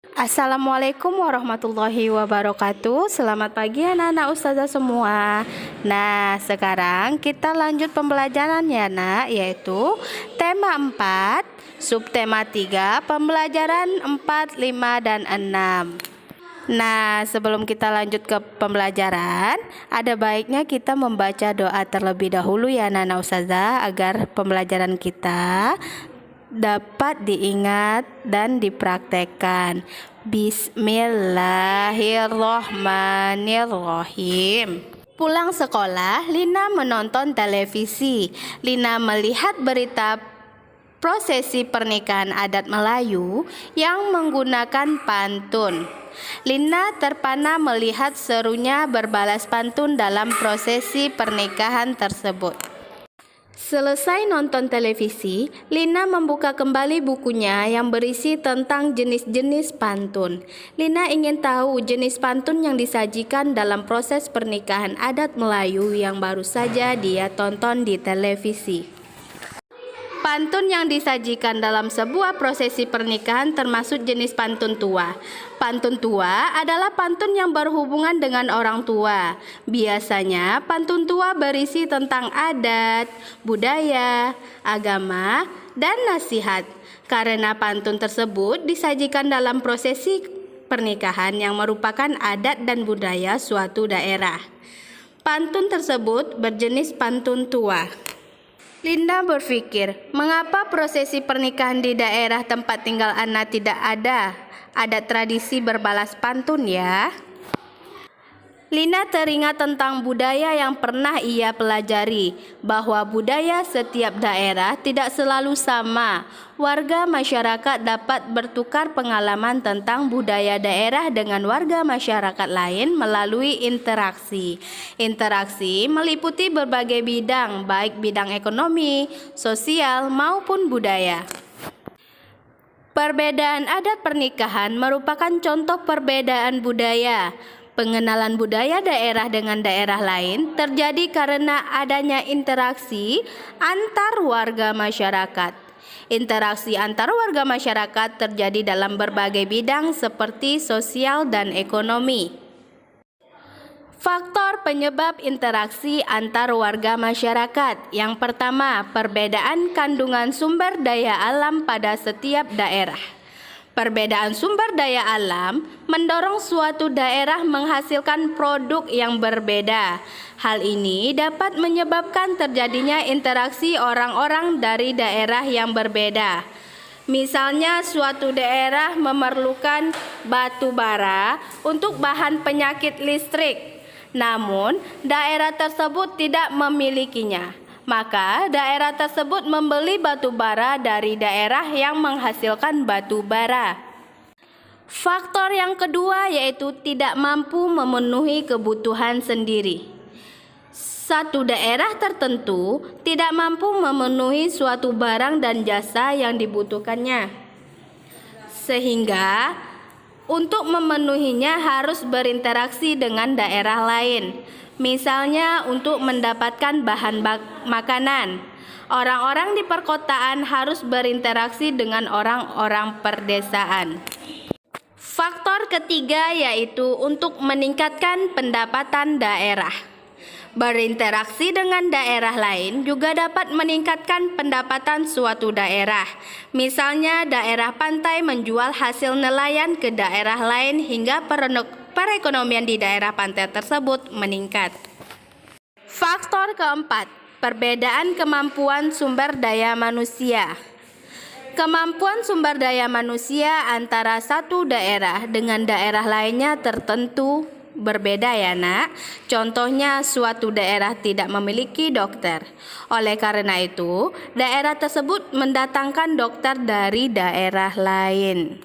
Assalamualaikum warahmatullahi wabarakatuh. Selamat pagi anak-anak ustazah semua. Nah, sekarang kita lanjut pembelajaran ya nak, yaitu tema 4, subtema 3, pembelajaran 4, 5, dan 6. Nah, sebelum kita lanjut ke pembelajaran, ada baiknya kita membaca doa terlebih dahulu ya anak-anak ustazah, agar pembelajaran kita dapat diingat dan dipraktekkan. Bismillahirrohmanirrohim. Pulang sekolah, Lina menonton televisi. Lina melihat berita prosesi pernikahan adat Melayu yang menggunakan pantun. Lina terpana melihat serunya berbalas pantun dalam prosesi pernikahan tersebut. Selesai nonton televisi, Lina membuka kembali bukunya yang berisi tentang jenis-jenis pantun. Lina ingin tahu jenis pantun yang disajikan dalam proses pernikahan adat Melayu yang baru saja dia tonton di televisi. Pantun yang disajikan dalam sebuah prosesi pernikahan termasuk jenis pantun tua. Pantun tua adalah pantun yang berhubungan dengan orang tua. Biasanya pantun tua berisi tentang adat, budaya, agama, dan nasihat. Karena pantun tersebut disajikan dalam prosesi pernikahan yang merupakan adat dan budaya suatu daerah. Pantun tersebut berjenis pantun tua. Linda berpikir, mengapa prosesi pernikahan di daerah tempat tinggal Ana tidak ada tradisi berbalas pantun ya? Lina teringat tentang budaya yang pernah ia pelajari, bahwa budaya setiap daerah tidak selalu sama. Warga masyarakat dapat bertukar pengalaman tentang budaya daerah dengan warga masyarakat lain melalui interaksi. Interaksi meliputi berbagai bidang, baik bidang ekonomi, sosial, maupun budaya. Perbedaan adat pernikahan merupakan contoh perbedaan budaya. Pengenalan budaya daerah dengan daerah lain terjadi karena adanya interaksi antar warga masyarakat. Interaksi antar warga masyarakat terjadi dalam berbagai bidang seperti sosial dan ekonomi. Faktor penyebab interaksi antar warga masyarakat. Yang pertama, perbedaan kandungan sumber daya alam pada setiap daerah. Perbedaan sumber daya alam mendorong suatu daerah menghasilkan produk yang berbeda. Hal ini dapat menyebabkan terjadinya interaksi orang-orang dari daerah yang berbeda. Misalnya, suatu daerah memerlukan batu bara untuk bahan penyakit listrik, namun daerah tersebut tidak memilikinya. Maka daerah tersebut membeli batu bara dari daerah yang menghasilkan batu bara. Faktor yang kedua yaitu tidak mampu memenuhi kebutuhan sendiri. Satu daerah tertentu tidak mampu memenuhi suatu barang dan jasa yang dibutuhkannya, sehingga untuk memenuhinya harus berinteraksi dengan daerah lain. Misalnya untuk mendapatkan bahan makanan, orang-orang di perkotaan harus berinteraksi dengan orang-orang perdesaan. Faktor ketiga yaitu untuk meningkatkan pendapatan daerah. Berinteraksi dengan daerah lain juga dapat meningkatkan pendapatan suatu daerah. Misalnya daerah pantai menjual hasil nelayan ke daerah lain hingga perekonomian di daerah pantai tersebut meningkat. Faktor keempat, perbedaan kemampuan sumber daya manusia. Kemampuan sumber daya manusia antara satu daerah dengan daerah lainnya tertentu berbeda ya nak. Contohnya, suatu daerah tidak memiliki dokter. Oleh karena itu, daerah tersebut mendatangkan dokter dari daerah lain.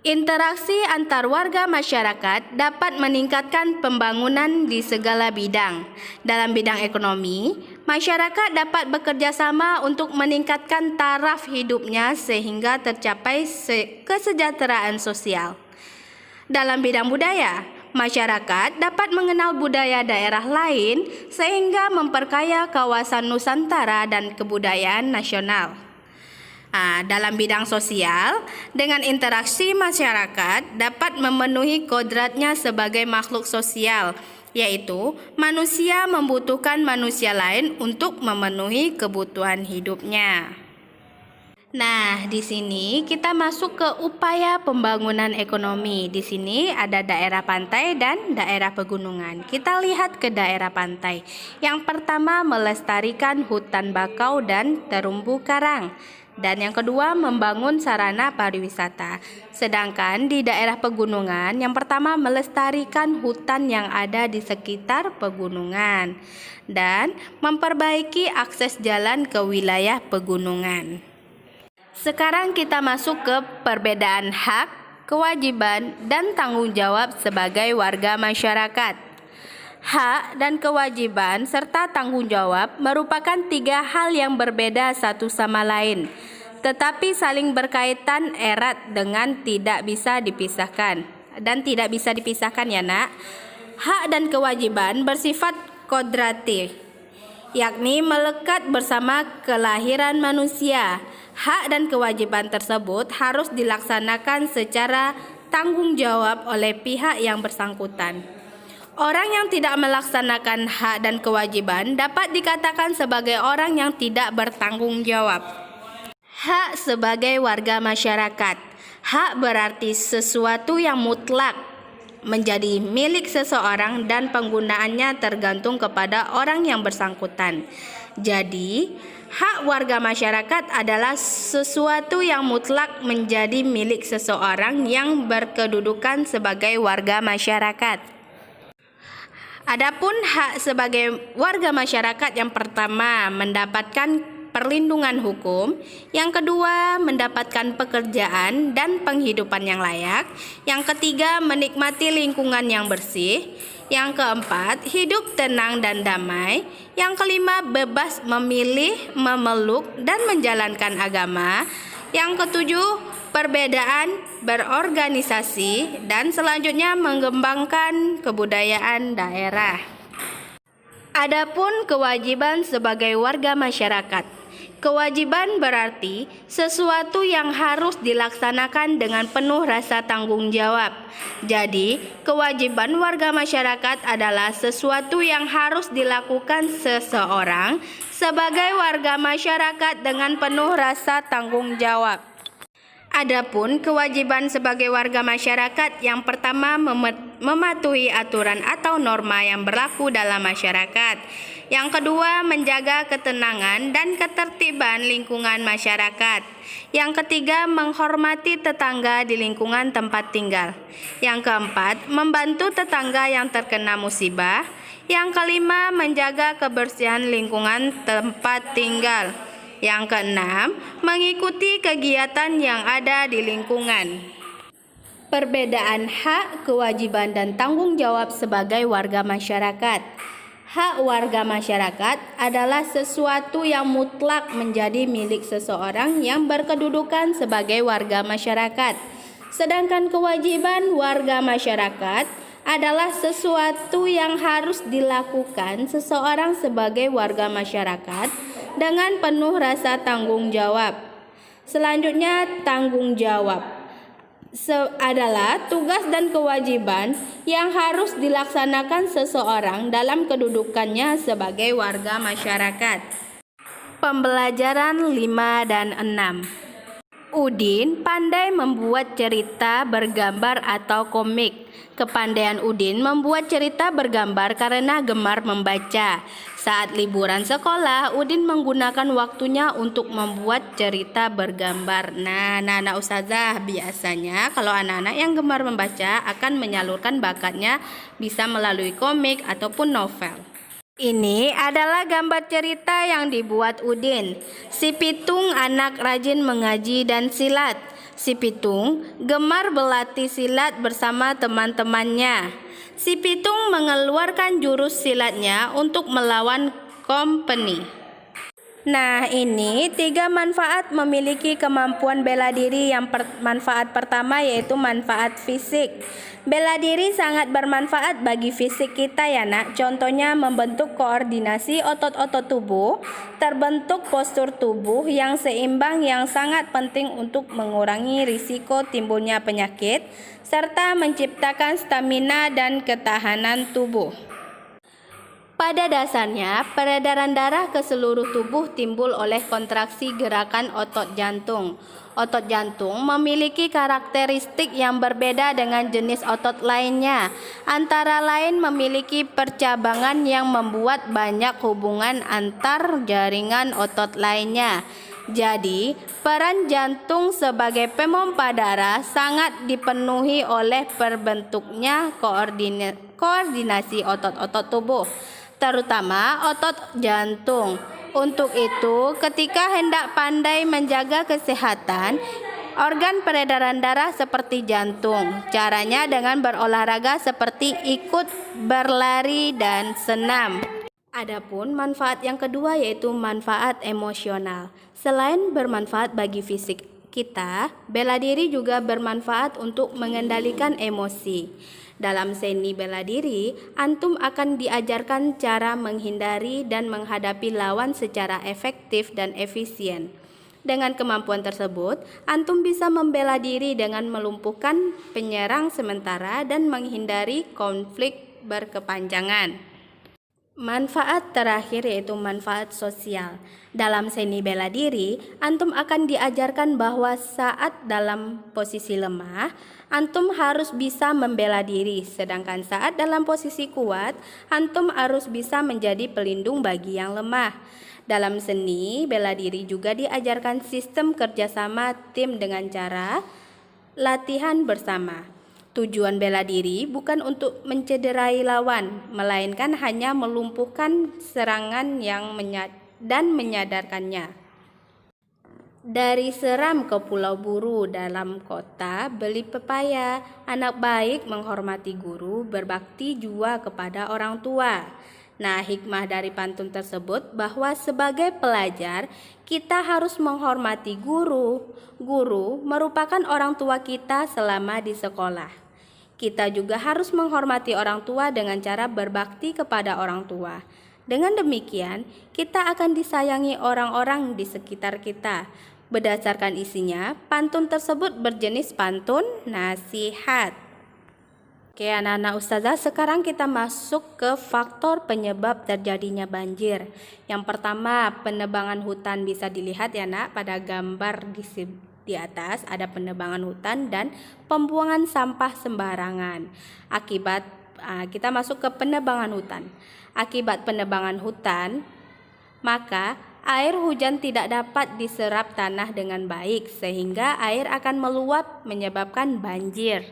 Interaksi antar warga masyarakat dapat meningkatkan pembangunan di segala bidang. Dalam bidang ekonomi, masyarakat dapat bekerja sama untuk meningkatkan taraf hidupnya sehingga tercapai kesejahteraan sosial. Dalam bidang budaya, masyarakat dapat mengenal budaya daerah lain sehingga memperkaya kawasan Nusantara dan kebudayaan nasional. Dalam bidang sosial, dengan interaksi masyarakat dapat memenuhi kodratnya sebagai makhluk sosial, yaitu manusia membutuhkan manusia lain untuk memenuhi kebutuhan hidupnya. Nah, di sini kita masuk ke upaya pembangunan ekonomi. Di sini ada daerah pantai dan daerah pegunungan. Kita lihat ke daerah pantai. Yang pertama, melestarikan hutan bakau dan terumbu karang. Dan yang kedua, membangun sarana pariwisata. Sedangkan di daerah pegunungan, yang pertama melestarikan hutan yang ada di sekitar pegunungan dan memperbaiki akses jalan ke wilayah pegunungan. Sekarang kita masuk ke perbedaan hak, kewajiban, dan tanggung jawab sebagai warga masyarakat. Hak dan kewajiban serta tanggung jawab merupakan tiga hal yang berbeda satu sama lain, tetapi saling berkaitan erat dengan tidak bisa dipisahkan. Dan tidak bisa dipisahkan ya nak. Hak dan kewajiban bersifat kodratif, yakni melekat bersama kelahiran manusia. Hak dan kewajiban tersebut harus dilaksanakan secara tanggung jawab oleh pihak yang bersangkutan. Orang yang tidak melaksanakan hak dan kewajiban dapat dikatakan sebagai orang yang tidak bertanggung jawab. Hak sebagai warga masyarakat. Hak berarti sesuatu yang mutlak, menjadi milik seseorang dan penggunaannya tergantung kepada orang yang bersangkutan. Jadi, hak warga masyarakat adalah sesuatu yang mutlak menjadi milik seseorang yang berkedudukan sebagai warga masyarakat. Adapun hak sebagai warga masyarakat, yang pertama mendapatkan perlindungan hukum, yang kedua mendapatkan pekerjaan dan penghidupan yang layak, yang ketiga menikmati lingkungan yang bersih, yang keempat hidup tenang dan damai, yang kelima bebas memilih, memeluk dan menjalankan agama, yang ketujuh perbedaan berorganisasi, dan selanjutnya mengembangkan kebudayaan daerah. Adapun kewajiban sebagai warga masyarakat. Kewajiban berarti sesuatu yang harus dilaksanakan dengan penuh rasa tanggung jawab. Jadi, kewajiban warga masyarakat adalah sesuatu yang harus dilakukan seseorang sebagai warga masyarakat dengan penuh rasa tanggung jawab. Adapun kewajiban sebagai warga masyarakat, yang pertama mematuhi aturan atau norma yang berlaku dalam masyarakat. Yang kedua, menjaga ketenangan dan ketertiban lingkungan masyarakat. Yang ketiga, menghormati tetangga di lingkungan tempat tinggal. Yang keempat, membantu tetangga yang terkena musibah. Yang kelima, menjaga kebersihan lingkungan tempat tinggal. Yang keenam, mengikuti kegiatan yang ada di lingkungan. Perbedaan hak, kewajiban, dan tanggung jawab sebagai warga masyarakat. Hak warga masyarakat adalah sesuatu yang mutlak menjadi milik seseorang yang berkedudukan sebagai warga masyarakat. Sedangkan kewajiban warga masyarakat adalah sesuatu yang harus dilakukan seseorang sebagai warga masyarakat dengan penuh rasa tanggung jawab. Selanjutnya, tanggung jawab adalah tugas dan kewajiban yang harus dilaksanakan seseorang dalam kedudukannya sebagai warga masyarakat. Pembelajaran 5 dan 6. Udin pandai membuat cerita bergambar atau komik. Kepandaian Udin membuat cerita bergambar karena gemar membaca. Saat liburan sekolah, Udin menggunakan waktunya untuk membuat cerita bergambar. Nah, anak-anak ustazah, biasanya kalau anak-anak yang gemar membaca akan menyalurkan bakatnya bisa melalui komik ataupun novel. Ini adalah gambar cerita yang dibuat Udin. Si Pitung anak rajin mengaji dan silat. Si Pitung gemar berlatih silat bersama teman-temannya. Si Pitung mengeluarkan jurus silatnya untuk melawan company. Nah, ini 3 manfaat memiliki kemampuan bela diri. Manfaat pertama yaitu manfaat fisik. Bela diri sangat bermanfaat bagi fisik kita ya nak. Contohnya membentuk koordinasi otot-otot tubuh, terbentuk postur tubuh yang seimbang yang sangat penting untuk mengurangi risiko timbulnya penyakit, serta menciptakan stamina dan ketahanan tubuh. Pada dasarnya, peredaran darah ke seluruh tubuh timbul oleh kontraksi gerakan otot jantung. Otot jantung memiliki karakteristik yang berbeda dengan jenis otot lainnya. Antara lain memiliki percabangan yang membuat banyak hubungan antar jaringan otot lainnya. Jadi, peran jantung sebagai pemompa darah sangat dipenuhi oleh terbentuknya koordinasi otot-otot tubuh, terutama otot jantung. Untuk itu, ketika hendak pandai menjaga kesehatan organ peredaran darah seperti jantung, caranya dengan berolahraga seperti ikut berlari dan senam. Adapun manfaat yang kedua yaitu manfaat emosional. Selain bermanfaat bagi fisik kita, bela diri juga bermanfaat untuk mengendalikan emosi. Dalam seni bela diri, antum akan diajarkan cara menghindari dan menghadapi lawan secara efektif dan efisien. Dengan kemampuan tersebut, antum bisa membela diri dengan melumpuhkan penyerang sementara dan menghindari konflik berkepanjangan. Manfaat terakhir yaitu manfaat sosial. Dalam seni bela diri, antum akan diajarkan bahwa saat dalam posisi lemah, antum harus bisa membela diri, sedangkan saat dalam posisi kuat, antum harus bisa menjadi pelindung bagi yang lemah. Dalam seni bela diri juga diajarkan sistem kerjasama tim dengan cara latihan bersama. Tujuan bela diri bukan untuk mencederai lawan, melainkan hanya melumpuhkan serangan dan menyadarkannya. Dari seram ke pulau buru dalam kota beli pepaya, anak baik menghormati guru, berbakti jua kepada orang tua. Nah, hikmah dari pantun tersebut bahwa sebagai pelajar kita harus menghormati guru. Guru merupakan orang tua kita selama di sekolah. Kita juga harus menghormati orang tua dengan cara berbakti kepada orang tua. Dengan demikian, kita akan disayangi orang-orang di sekitar kita. Berdasarkan isinya, pantun tersebut berjenis pantun nasihat. Oke anak-anak ustazah, sekarang kita masuk ke faktor penyebab terjadinya banjir. Yang pertama, penebangan hutan. Bisa dilihat ya nak pada gambar di atas ada penebangan hutan dan pembuangan sampah sembarangan. Kita masuk ke penebangan hutan. Akibat penebangan hutan, maka air hujan tidak dapat diserap tanah dengan baik sehingga air akan meluap menyebabkan banjir.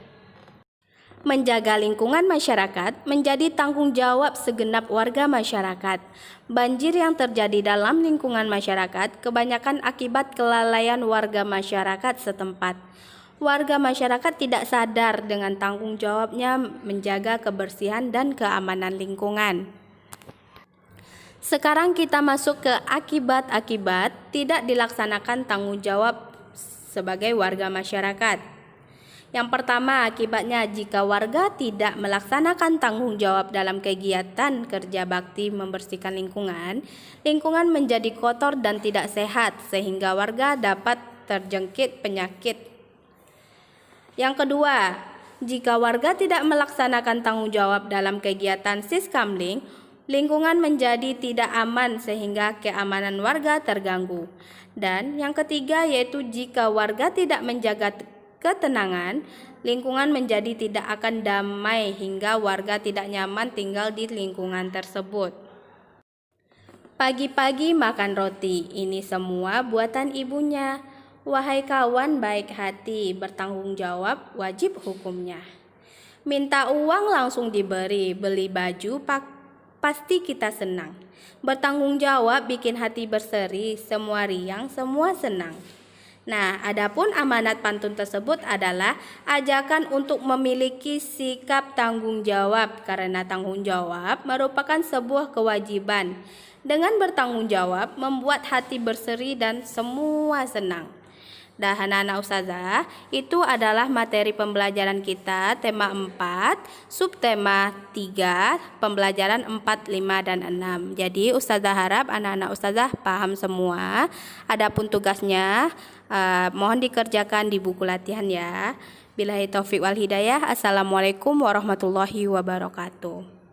Menjaga lingkungan masyarakat menjadi tanggung jawab segenap warga masyarakat. Banjir yang terjadi dalam lingkungan masyarakat kebanyakan akibat kelalaian warga masyarakat setempat. Warga masyarakat tidak sadar dengan tanggung jawabnya menjaga kebersihan dan keamanan lingkungan. Sekarang kita masuk ke akibat-akibat tidak dilaksanakan tanggung jawab sebagai warga masyarakat. Yang pertama, akibatnya jika warga tidak melaksanakan tanggung jawab dalam kegiatan kerja bakti membersihkan lingkungan, lingkungan menjadi kotor dan tidak sehat sehingga warga dapat terjangkit penyakit. Yang kedua, jika warga tidak melaksanakan tanggung jawab dalam kegiatan siskamling, lingkungan menjadi tidak aman sehingga keamanan warga terganggu. Dan yang ketiga yaitu jika warga tidak menjaga ketenangan, lingkungan menjadi tidak akan damai hingga warga tidak nyaman tinggal di lingkungan tersebut. Pagi-pagi makan roti, ini semua buatan ibunya. Wahai kawan baik hati, bertanggung jawab wajib hukumnya. Minta uang langsung diberi, beli baju pasti kita senang. Bertanggung jawab bikin hati berseri, semua riang, semua senang. Nah, adapun amanat pantun tersebut adalah ajakan untuk memiliki sikap tanggung jawab karena tanggung jawab merupakan sebuah kewajiban. Dengan bertanggung jawab, membuat hati berseri dan semua senang. Dah anak-anak ustazah, itu adalah materi pembelajaran kita tema 4, subtema 3, pembelajaran 4, 5, dan 6. Jadi ustazah harap anak-anak ustazah paham semua. Adapun tugasnya mohon dikerjakan di buku latihan ya. Billahi taufiq wal hidayah. Assalamualaikum warahmatullahi wabarakatuh.